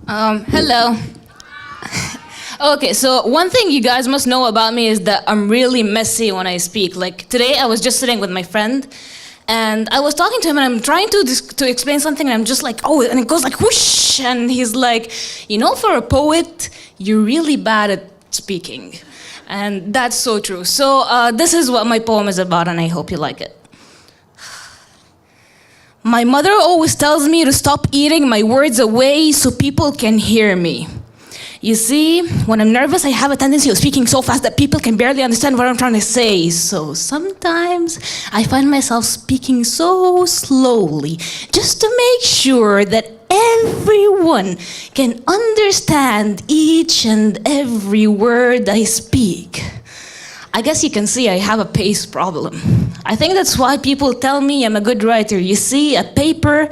Hello. Okay, so one thing you guys must know about me is that I'm really messy when I speak. Like today, I was just sitting with my friend, and I was talking to him, and I'm trying to explain something, and I'm just like, oh, and it goes like whoosh, and he's like, you know, for a poet, you're really bad at speaking, and that's so true. So this is what my poem is about, and I hope you like it. My mother always tells me to stop eating my words away so people can hear me. You see, when I'm nervous, I have a tendency of speaking so fast that people can barely understand what I'm trying to say. So sometimes I find myself speaking so slowly just to make sure that everyone can understand each and every word I speak. I guess you can see I have a pace problem. I think that's why people tell me I'm a good writer. You see, a paper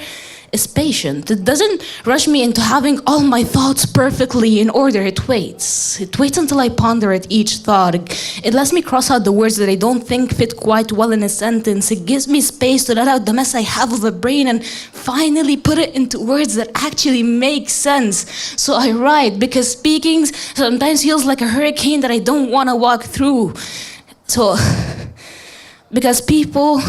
is patient. It doesn't rush me into having all my thoughts perfectly in order. It waits. It waits until I ponder at each thought. It lets me cross out the words that I don't think fit quite well in a sentence. It gives me space to let out the mess I have of a brain and finally put it into words that actually make sense. So I write because speaking sometimes feels like a hurricane that I don't want to walk through. So, because people...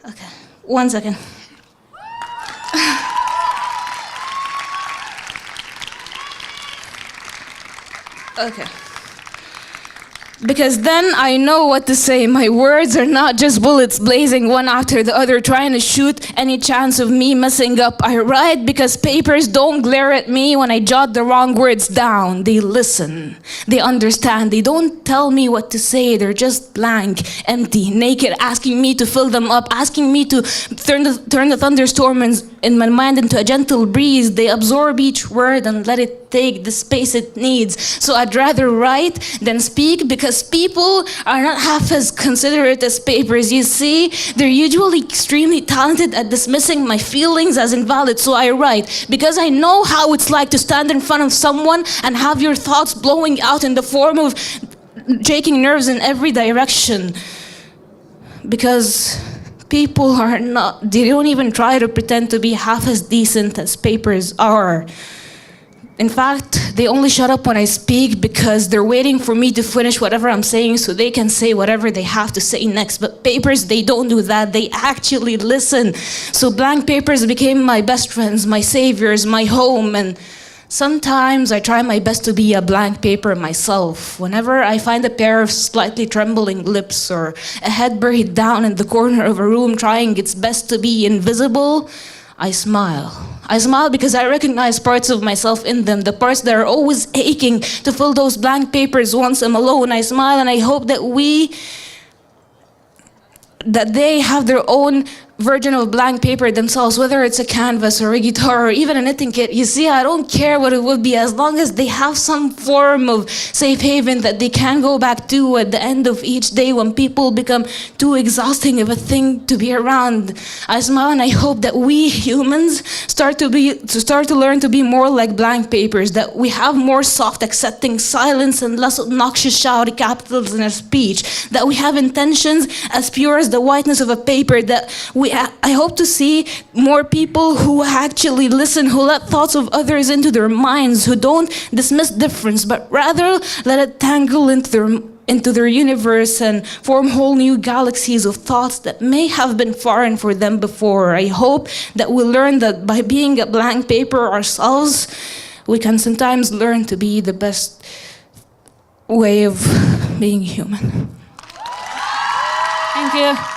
Okay, 1 second. Okay. Because then I know what to say. My words are not just bullets blazing one after the other, trying to shoot any chance of me messing up. I write because papers don't glare at me when I jot the wrong words down. They listen. They understand. They don't tell me what to say. They're just blank, empty, naked, asking me to fill them up, asking me to turn the thunderstorm in my mind into a gentle breeze. They absorb each word and let it take the space it needs. So I'd rather write than speak because people are not half as considerate as papers. You see, they're usually extremely talented at dismissing my feelings as invalid. So I write because I know how it's like to stand in front of someone and have your thoughts blowing out in the form of shaking nerves in every direction. Because people are not, they don't even try to pretend to be half as decent as papers are. In fact, they only shut up when I speak because they're waiting for me to finish whatever I'm saying so they can say whatever they have to say next. But papers, they don't do that. They actually listen. So blank papers became my best friends, my saviors, my home. And sometimes I try my best to be a blank paper myself. Whenever I find a pair of slightly trembling lips or a head buried down in the corner of a room trying its best to be invisible, I smile. I smile because I recognize parts of myself in them, the parts that are always aching to fill those blank papers once I'm alone. I smile and I hope that they have their own version of blank paper themselves, whether it's a canvas or a guitar or even a knitting kit. You see, I don't care what it would be as long as they have some form of safe haven that they can go back to at the end of each day when people become too exhausting of a thing to be around. I smile and I hope that we humans start to learn to be more like blank papers, that we have more soft accepting silence and less obnoxious shouty capitals in our speech, that we have intentions as pure as the whiteness of a paper, that I hope to see more people who actually listen, who let thoughts of others into their minds, who don't dismiss difference, but rather let it tangle into their universe and form whole new galaxies of thoughts that may have been foreign for them before. I hope that we learn that by being a blank paper ourselves, we can sometimes learn to be the best way of being human. Thank you.